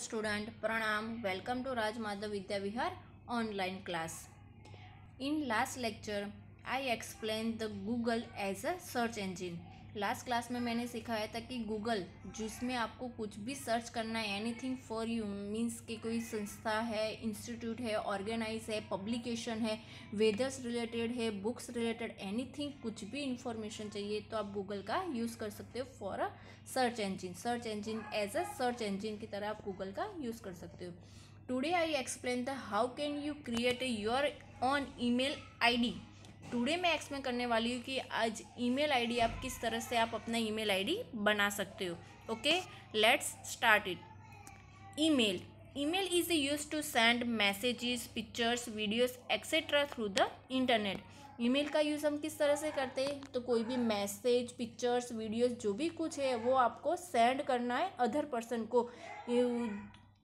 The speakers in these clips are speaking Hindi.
Student Pranam, welcome to Raj Madhav Vidya Vihar online class. In last lecture I explained the Google as a search engine. Last class में मैंने सिखाया था कि गूगल जिसमें आपको कुछ भी सर्च करना है, एनीथिंग फॉर यू मीन्स कि कोई संस्था है, इंस्टीट्यूट है, ऑर्गेनाइज है, पब्लिकेशन है, वेदर्स रिलेटेड है, बुक्स रिलेटेड, एनीथिंग कुछ भी इंफॉर्मेशन चाहिए तो आप गूगल का यूज़ कर सकते हो for a search engine as a search engine की तरह आप गूगल का यूज़ कर सकते हो. Today I explain the how can you create your own email ID. Today मैं एक्सप्लेन करने वाली हूँ कि आज ईमेल आईडी आप किस तरह से आप अपना ईमेल आईडी बना सकते हो. Okay, let's start it. Email is use to send messages, pictures, videos etcetera through the internet. Email का यूज़ हम किस तरह से करते हैं, तो कोई भी मैसेज, पिक्चर्स, वीडियोस जो भी कुछ है वो आपको सेंड करना है अदर पर्सन को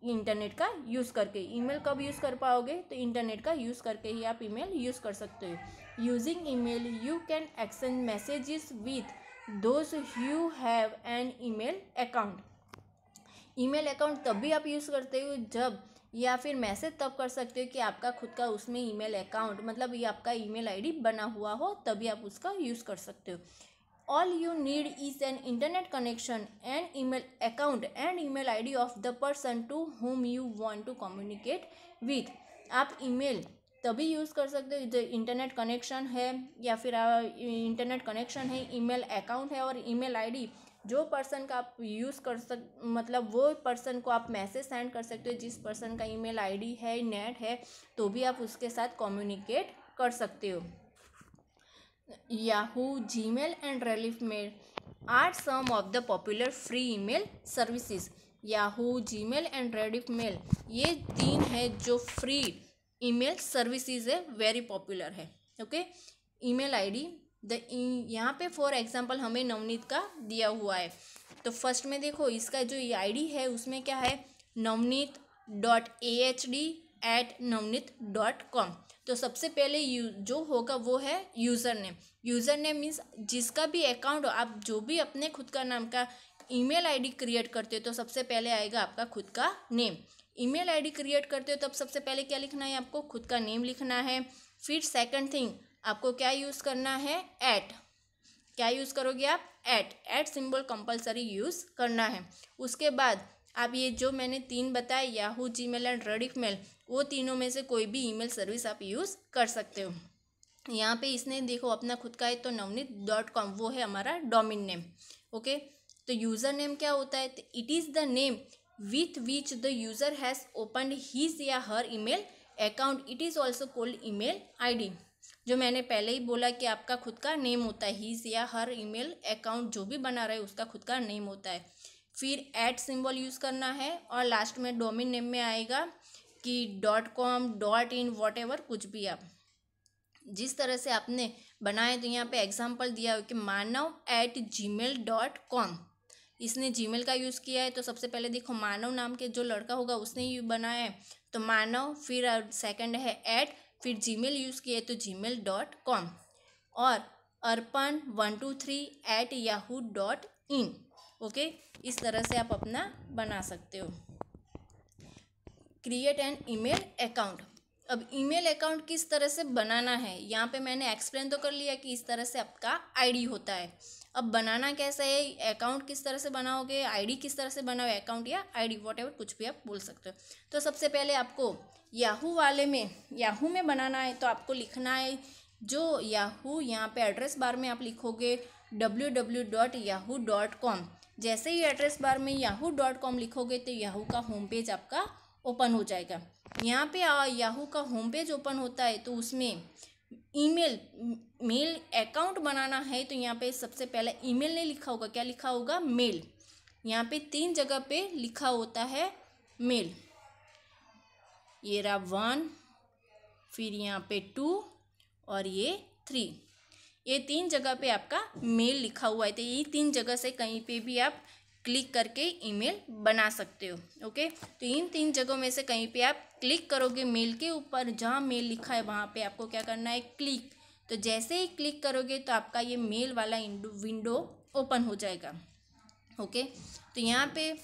इंटरनेट का यूज़ करके. ईमेल कब यूज़ कर पाओगे, तो इंटरनेट का यूज़ करके ही आप ईमेल यूज़ कर सकते हो. Using email you can exchange messages with those you have an email account. Email account तब भी आप यूज़ करते हो जब, या फिर मैसेज तब कर सकते हो कि आपका खुद का उसमें ईमेल अकाउंट मतलब ये आपका ईमेल आईडी बना हुआ हो, तभी आप उसका यूज़ कर सकते हो. All you need is an internet connection, an email account and email ID of the person to whom you want to communicate with. आप ईमेल तभी यूज़ कर सकते हो जो इंटरनेट कनेक्शन है, या फिर इंटरनेट कनेक्शन है, ईमेल अकाउंट है और ईमेल आईडी जो पर्सन का आप यूज़ कर मतलब वो पर्सन को आप मैसेज सेंड कर सकते हो जिस पर्सन का ईमेल आईडी है, नेट है, तो भी आप उसके साथ कम्युनिकेट कर सकते हो. Yahoo, Gmail and Relief Mail are some of the popular free email services. Yahoo, Gmail and Relief Mail ये तीन है जो फ्री ईमेल सर्विसेज है, वेरी पॉपुलर है. ओके, ईमेल आईडी यहाँ पे फॉर एग्जांपल हमें नवनीत का दिया हुआ है, तो फर्स्ट में देखो इसका जो आईडी है उसमें क्या है, navneet.ahd@navneet.com. तो सबसे पहले जो होगा वो है यूज़र नेम मीन्स जिसका भी अकाउंट हो, आप जो भी अपने खुद का नाम का ईमेल आईडी क्रिएट करते हो तो सबसे पहले आएगा आपका खुद का नेम. ईमेल आईडी क्रिएट करते हो तब सबसे पहले क्या लिखना है, आपको खुद का नेम लिखना है. फिर सेकंड थिंग आपको क्या यूज़ करना है, एट. क्या यूज़ करोगे आप, एट सिंबल कंपलसरी यूज़ करना है. उसके बाद आप ये जो मैंने तीन बताए, Yahoo, Gmail and Rediff mail, वो तीनों में से कोई भी ईमेल सर्विस आप यूज़ कर सकते हो. यहाँ पे इसने देखो अपना खुद का है तो navneet.com वो है हमारा डोमेन नेम. ओके, तो यूज़र नेम क्या होता है, तो it is the name with which the user has opened his या her email account. It is also called email ID. जो मैंने पहले ही बोला कि आपका खुद का नेम होता है, हिज या हर ईमेल अकाउंट जो भी बना रहे उसका खुद का नेम होता है. फिर एट सिंबल यूज़ करना है और लास्ट में डोमेन नेम में आएगा कि .com, .in, वॉटेवर कुछ भी आप जिस तरह से आपने बनाए. तो यहाँ पे एग्जांपल दिया हो कि manav@gmail.com. इसने जीमेल का यूज़ किया है, तो सबसे पहले देखो मानव नाम के जो लड़का होगा उसने ही बनाया है तो मानव, फिर सेकंड है एट, फिर जीमेल यूज़ किया है तो gmail.com, और arpan123@yahoo.in. ओके, इस तरह से आप अपना बना सकते हो. Create an email account. अब ईमेल अकाउंट किस तरह से बनाना है, यहाँ पे मैंने एक्सप्लेन तो कर लिया कि इस तरह से आपका आईडी होता है. अब बनाना कैसा है, अकाउंट किस तरह से बनाओगे, आईडी किस तरह से बनाओगे, अकाउंट या आईडी वॉटेवर कुछ भी आप बोल सकते हो. तो सबसे पहले आपको याहू में बनाना है, तो आपको लिखना है जो याहू, यहाँ पे एड्रेस बार में आप लिखोगे www.yahoo.com. जैसे ही एड्रेस बार में yahoo.com लिखोगे तो याहू का होम पेज आपका ओपन हो जाएगा. यहाँ पे याहू का होम पेज ओपन होता है तो उसमें मेल अकाउंट बनाना है, तो यहाँ पे सबसे पहले ईमेल नहीं लिखा होगा, क्या लिखा होगा, मेल. यहाँ पे तीन जगह पे लिखा होता है मेल. ये रहा 1, फिर यहाँ पे 2 और ये 3. ये तीन जगह पे आपका मेल लिखा हुआ है, तो ये तीन जगह से कहीं पे भी आप क्लिक करके ईमेल बना सकते हो. ओके, तो इन तीन जगहों में से कहीं पे आप क्लिक करोगे मेल के ऊपर, जहाँ मेल लिखा है वहाँ पे आपको क्या करना है, क्लिक. तो जैसे ही क्लिक करोगे तो आपका ये मेल वाला विंडो ओपन हो जाएगा. ओके, तो यहाँ पे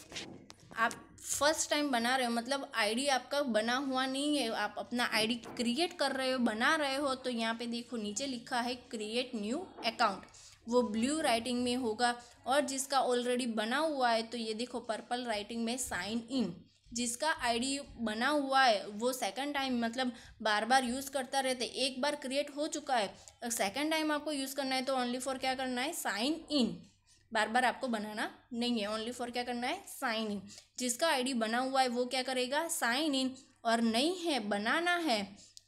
आप फर्स्ट टाइम बना रहे हो, मतलब आईडी आपका बना हुआ नहीं है, आप अपना आईडी क्रिएट कर रहे हो, बना रहे हो, तो यहाँ पे देखो नीचे लिखा है क्रिएट न्यू अकाउंट, वो ब्लू राइटिंग में होगा। और जिसका ऑलरेडी बना हुआ है तो ये देखो पर्पल राइटिंग में साइन इन। जिसका आईडी बना हुआ है वो सेकंड टाइम मतलब बार बार यूज़ करता रहता है, एक बार क्रिएट हो चुका है, सेकंड टाइम आपको यूज़ करना है तो ओनली फॉर क्या करना है, साइन इन। बार बार आपको बनाना नहीं है, ओनली फॉर क्या करना है, साइन इन। जिसका आईडी बना हुआ है वो क्या करेगा, साइन इन, और नहीं है बनाना है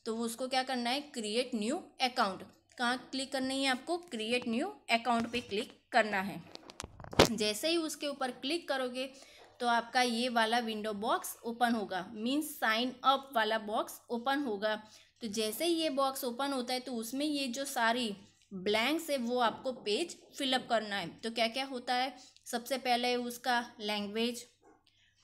तो वो उसको क्या करना है, क्रिएट न्यू अकाउंट। कहाँ क्लिक करनी है आपको, क्रिएट न्यू अकाउंट पे क्लिक करना है। जैसे ही उसके ऊपर क्लिक करोगे तो आपका ये वाला विंडो बॉक्स ओपन होगा, मीन्स साइन अप वाला बॉक्स ओपन होगा। तो जैसे ही ये बॉक्स ओपन होता है तो उसमें ये जो सारी ब्लैंक्स है वो आपको पेज फिलअप करना है। तो क्या क्या होता है, सबसे पहले उसका लैंग्वेज,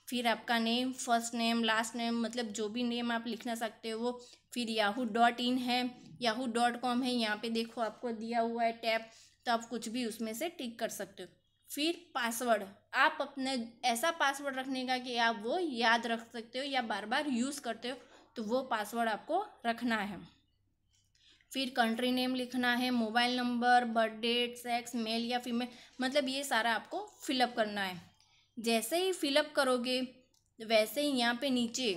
फिर आपका name, first name, last name, मतलब जो भी नेम आप लिखना सकते हो वो। फिर yahoo.in है, yahoo.com है, यहाँ पे देखो आपको दिया हुआ है टैब, तो आप कुछ भी उसमें से टिक कर सकते हो। फिर पासवर्ड, आप अपने ऐसा पासवर्ड रखने का कि आप वो याद रख सकते हो या बार बार यूज़ करते हो, तो वो पासवर्ड आपको रखना है। फिर कंट्री नेम लिखना है, mobile number, birth date, sex, male or female, मतलब ये सारा आपको फिलअप करना है। जैसे ही फिलअप करोगे वैसे ही यहाँ पे नीचे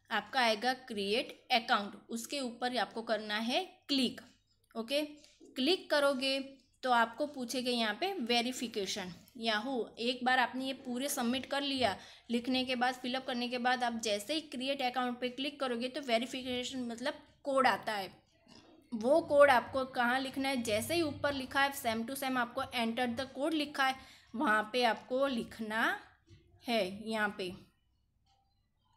आपका आएगा क्रिएट अकाउंट, उसके ऊपर आपको करना है क्लिक। ओके, क्लिक करोगे तो आपको पूछेगा यहाँ पे वेरिफिकेशन याहू। एक बार आपने ये पूरे सबमिट कर लिया, लिखने के बाद फिलअप करने के बाद आप जैसे ही क्रिएट अकाउंट पे क्लिक करोगे तो वेरिफिकेशन मतलब कोड आता है। वो कोड आपको कहाँ लिखना है, जैसे ही ऊपर लिखा है सेम टू सेम आपको एंटर द कोड लिखा है वहाँ पे आपको लिखना है यहाँ पे।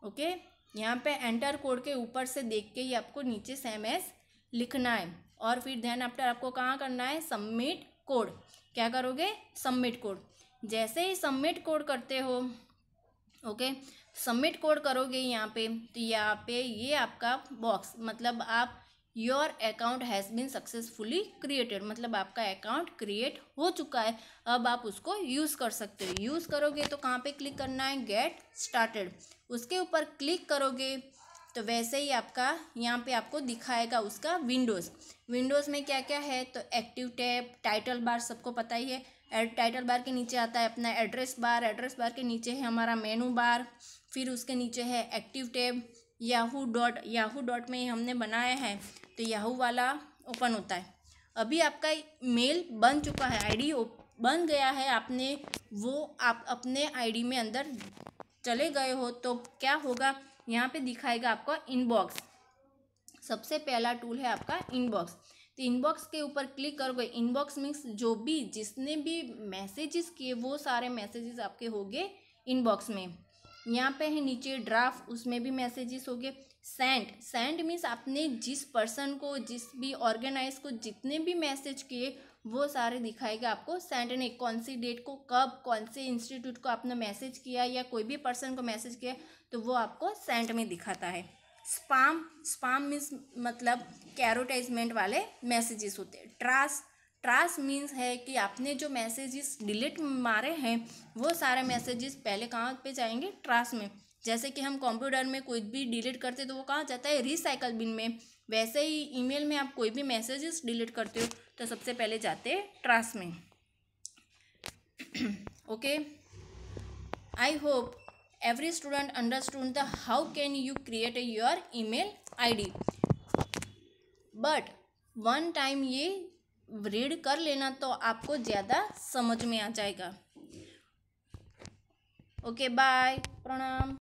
ओके, यहाँ पे एंटर कोड के ऊपर से देख के ही आपको नीचे सेम एज लिखना है। और फिर देन आफ्टर आपको कहाँ करना है, सबमिट कोड। क्या करोगे, सबमिट कोड। जैसे ही सबमिट कोड करते हो, ओके, सबमिट कोड करोगे यहाँ पे तो यहाँ पे ये आपका बॉक्स, मतलब आप your account has been successfully created, मतलब आपका अकाउंट क्रिएट हो चुका है, अब आप उसको यूज़ कर सकते हो। यूज़ करोगे तो कहाँ पे क्लिक करना है, गेट स्टार्टेड, उसके ऊपर क्लिक करोगे तो वैसे ही आपका यहाँ पे आपको दिखाएगा उसका विंडोज़ में क्या क्या है। तो एक्टिव टैब, टाइटल बार सबको पता ही है, टाइटल बार के नीचे आता है अपना एड्रेस बार, एड्रेस बार के नीचे है हमारा मेनू बार, फिर उसके नीचे है एक्टिव टैब। याहू डॉट में हमने बनाया है तो याहू वाला ओपन होता है। अभी आपका मेल बन चुका है, आईडी बन गया है, आपने वो आप अपने आईडी में अंदर चले गए हो तो क्या होगा, यहाँ पे दिखाएगा आपका इनबॉक्स। सबसे पहला टूल है आपका इनबॉक्स। तो इनबॉक्स के ऊपर क्लिक करोगे, इनबॉक्स मीन्स जो भी जिसने भी मैसेजेस किए वो सारे मैसेजेस आपके होंगे इनबॉक्स में। यहाँ पे है नीचे ड्राफ्ट, उसमें भी मैसेजेस हो गए। सेंड मीन्स आपने जिस पर्सन को, जिस भी ऑर्गेनाइज को जितने भी मैसेज किए वो सारे दिखाएगा आपको सेंड ने, कौन सी डेट को, कब, कौन से इंस्टीट्यूट को आपने मैसेज किया या कोई भी पर्सन को मैसेज किया तो वो आपको सेंड में दिखाता है। स्पाम मीन्स मतलब कैरोटाइजमेंट वाले मैसेजेस होते हैं। ट्रास मीन्स है कि आपने जो मैसेजेस डिलीट मारे हैं वो सारे मैसेजेस पहले कहाँ पे जाएंगे, ट्रास में। जैसे कि हम कंप्यूटर में कोई भी डिलीट करते तो वो कहाँ जाता है, रिसाइकल बिन में। वैसे ही ईमेल में आप कोई भी मैसेजेस डिलीट करते हो तो सबसे पहले जाते हैं ट्रास में। Okay, I hope every student understood the how can you create your email id, but one time ये रीड कर लेना तो आपको ज़्यादा समझ में आ जाएगा। ओके, बाय, प्रणाम।